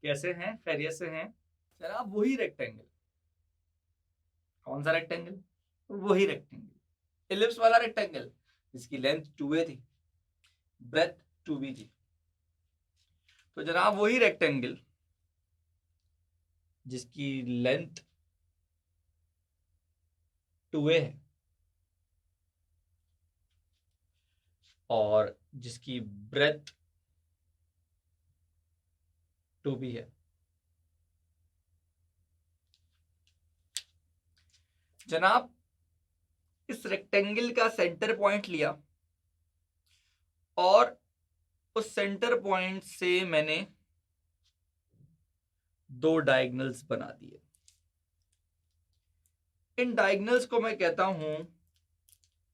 कैसे हैं, खैरियत से हैं जनाब? वही रेक्टेंगल, कौन सा रेक्टेंगल? वही रेक्टेंगल, इलिप्स वाला रेक्टेंगल जिसकी लेंथ 2a थी, ब्रेथ 2b थी। तो जनाब वही रेक्टेंगल जिसकी लेंथ 2a है और जिसकी ब्रेथ 2b है, जनाब इस रेक्टेंगल का सेंटर पॉइंट लिया और उस सेंटर पॉइंट से मैंने दो डायगोनल्स बना दिए। इन डायगोनल्स को मैं कहता हूं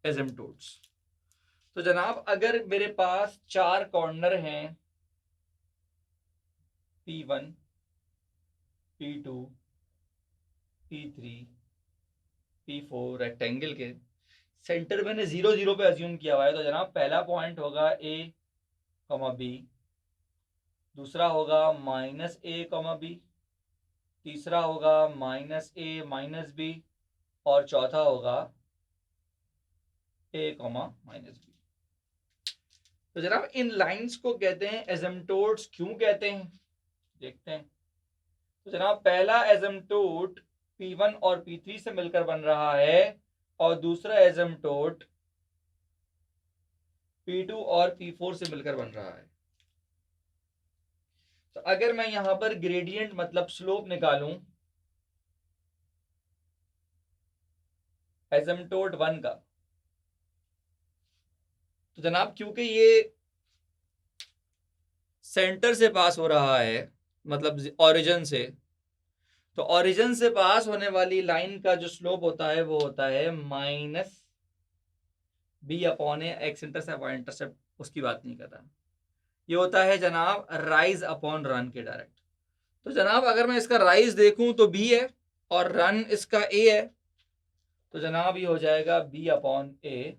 एसिम्पटोट्स। तो जनाब अगर मेरे पास चार कॉर्नर हैं P1, P2, P3, P4 rectangle के सेंटर मैंने 0 0 पे अज्यूम किया हुआ है, तो जनाब पहला पॉइंट होगा A, B, दूसरा होगा -A, B, तीसरा होगा -A, B और चौथा होगा A, -B। तो जनाब इन लाइंस को कहते हैं एसिम्पटोट्स। क्यों कहते हैं देखते हैं। तो जनाब पहला एसिम्पटोट P1 और P3 से मिलकर बन रहा है और दूसरा एसिम्पटोट P2 और P4 से मिलकर बन रहा है। तो अगर मैं यहां पर ग्रेडियंट मतलब स्लोप निकालूं एसिम्पटोट 1 का, तो जनाब क्योंकि ये सेंटर से पास हो रहा है मतलब ओरिजिन से, तो ओरिजिन से पास होने वाली लाइन का जो स्लोप होता है वो होता है -B/A x intercept Y intercept, उसकी बात नहीं कर रहा। ये होता है जनाब राइज अपॉन रन के डायरेक्ट। तो जनाब अगर मैं इसका राइज देखूं तो B है और रन इसका A है, तो जनाब ये हो जाएगा B/A।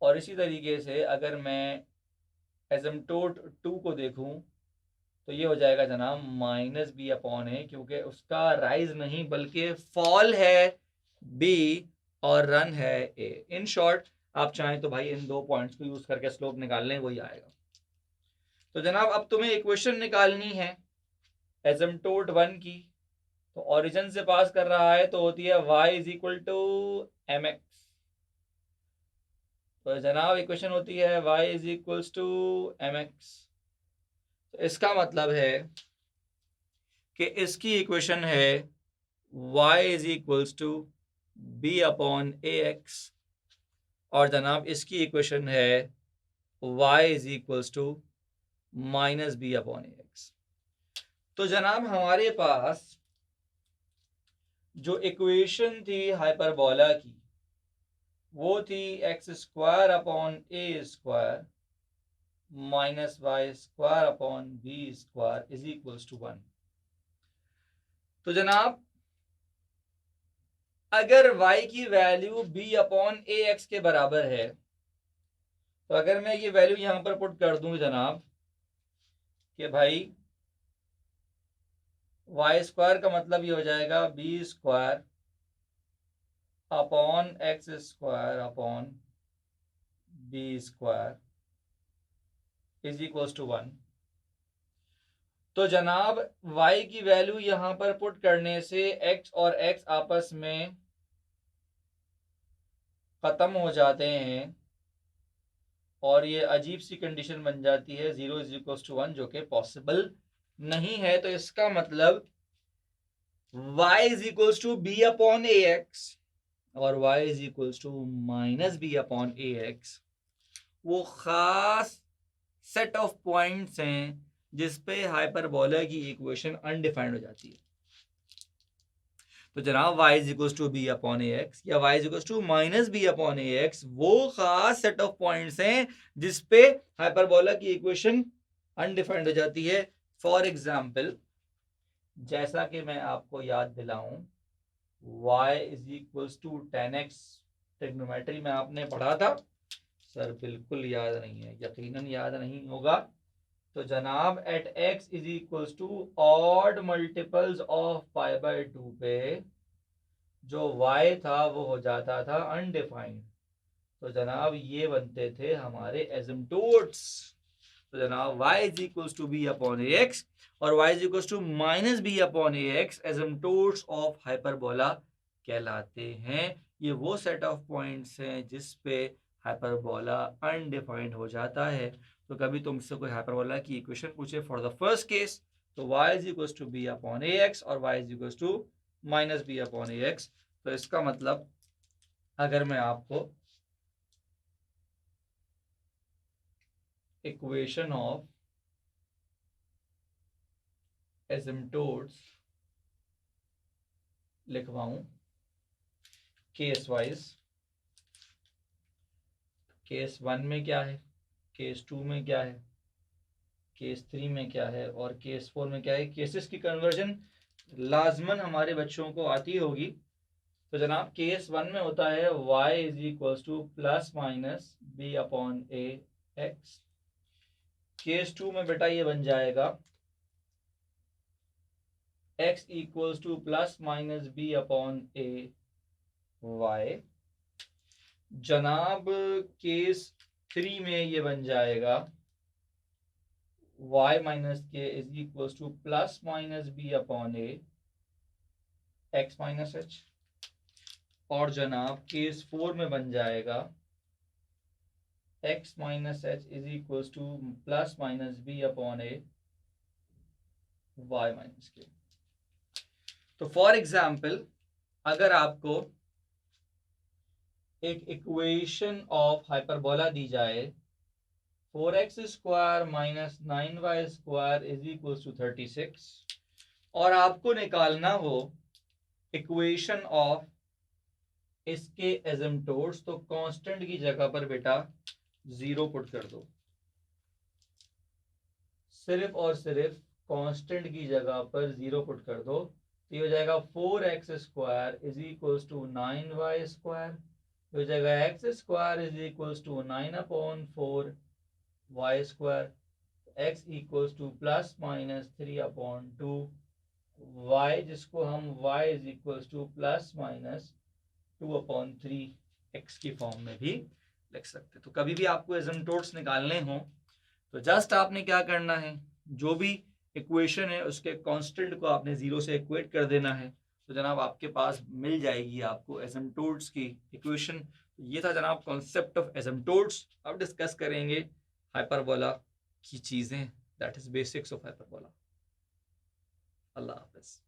और इसी तरीके से अगर मैं एसिम्पटोट 2 को देखूं तो ये हो जाएगा जनाब -B/A, क्योंकि उसका राइज नहीं बल्कि फॉल है B और रन है A। इन शॉर्ट आप चाहें तो भाई इन दो पॉइंट्स को यूज करके स्लोप निकाल लें, वही आएगा। तो जनाब अब तुम्हें इक्वेशन निकालनी है एसिम्पटोट 1 की। तो ओरिजिन से पास कर रहा है तो होती है y = mx। तो जनाब इक्वेशन होती है y = mx। तो इसका मतलब है कि इसकी इक्वेशन है y = B/ax और जनाब इसकी इक्वेशन है y = -B/ax। तो जनाब हमारे पास जो इक्वेशन थी हाइपरबोला की वो थी x² upon a² -y² upon b² = 1। तो जनाब अगर y की वैल्यू B/ax के बराबर है, तो अगर मैं ये वैल्यू यहां पर पुट कर दूं जनाब कि भाई y² का मतलब ये हो जाएगा B² upon x² upon b² = 1। तो जनाब y की वैल्यू यहां पर पुट करने से x और x आपस में खत्म हो जाते हैं और ये अजीब सी कंडीशन बन जाती है 0 = 1, जो कि पॉसिबल नहीं है। तो इसका मतलब y = B/ax और y = -B/ax वो खास सेट ऑफ पॉइंट्स हैं जिसपे हाइपरबोला की इक्वेशन अनडिफाइंड हो जाती है। तो जनाब y = B/ax या y = -B/ax वो खास सेट ऑफ पॉइंट्स हैं जिसपे हाइपरबोला की इक्वेशन अनडिफाइंड हो जाती है। फॉर एग्जाम्पल जैसा कि मैं आपको याद दिलाऊं y = 10x ट्रिग्नोमेट्री में आपने पढ़ा था। सर बिल्कुल याद नहीं है, यकीनन याद नहीं होगा, तो जनाब at x is equal to odd multiples of pi by 2 पे जो y था वो हो जाता था अनडिफाइंड। तो जनाब ये बनते थे हमारे एसिम्प्टोट्स। तो जनाब y is equal to b upon a x और y is equal to minus b upon a x asymptotes of hyperbola कहलाते हैं। ये वो सेट ऑफ पॉइंट्स हैं जिस पे हाइपरबोला अनडिफाइंड हो जाता है। तो कभी तुमसे कोई हाइपरबोला की इक्वेशन पूछे फॉर द फर्स्ट केस तो y is equal to b upon a x और y is equal to minus b upon a x. तो इसका मतलब अगर मैं आपको इक्वेशन ऑफ एसिम्प्टोट्स लिखवाऊं केस वाइज, केस 1 में क्या है, केस 2 में क्या है, केस 3 में क्या है और केस 4 में क्या है, केसेस की कन्वर्जन लाजमन हमारे बच्चों को आती होगी। तो जनाब केस 1 में होता है y is equal to plus minus b upon a x. Case 2 में बेटा ये बन जाएगा x equals to plus minus b upon a y. जनाब केस 3 में ये बन जाएगा y minus k is equals to plus minus b upon a x minus h. और जनाब केस 4 में बन जाएगा x minus h is equals to plus minus b upon a y minus के। तो फॉर एग्जाम्पल अगर आपको एक इक्वेशन ऑफ हाइपरबोला दी जाए 4x square minus 9y square is equal to 36 और आपको निकालना हो इक्वेशन ऑफ इसके एसिम्प्टोट्स, तो कांस्टेंट की जगह पर बेटा 0 पुट कर दो। सिर्फ और सिर्फ कांस्टेंट की जगह पर 0 पुट कर दो तो ये हो जाएगा 4x square is equal to 9y square. हो जाएगा x square is equal to 9 upon 4 y square. X equal to plus minus 3 upon 2 y, जिसको हम y is equal to plus minus 2 upon 3 x की फॉर्म में भी लिख सकते। तो कभी भी आपको एसिम्प्टोट्स निकालने हो तो जस्ट आपने क्या करना है, जो भी इक्वेशन है उसके कांस्टेंट को आपने 0 से इक्वेट कर देना है। तो जनाब आपके पास मिल जाएगी आपको एसिम्प्टोट्स की इक्वेशन। ये था जनाब कॉन्सेप्ट ऑफ एसिम्प्टोट्स। अब डिस्कस करेंगे हाइपरबोला की चीजें, that is basics of hyperbola. Allah Hafiz.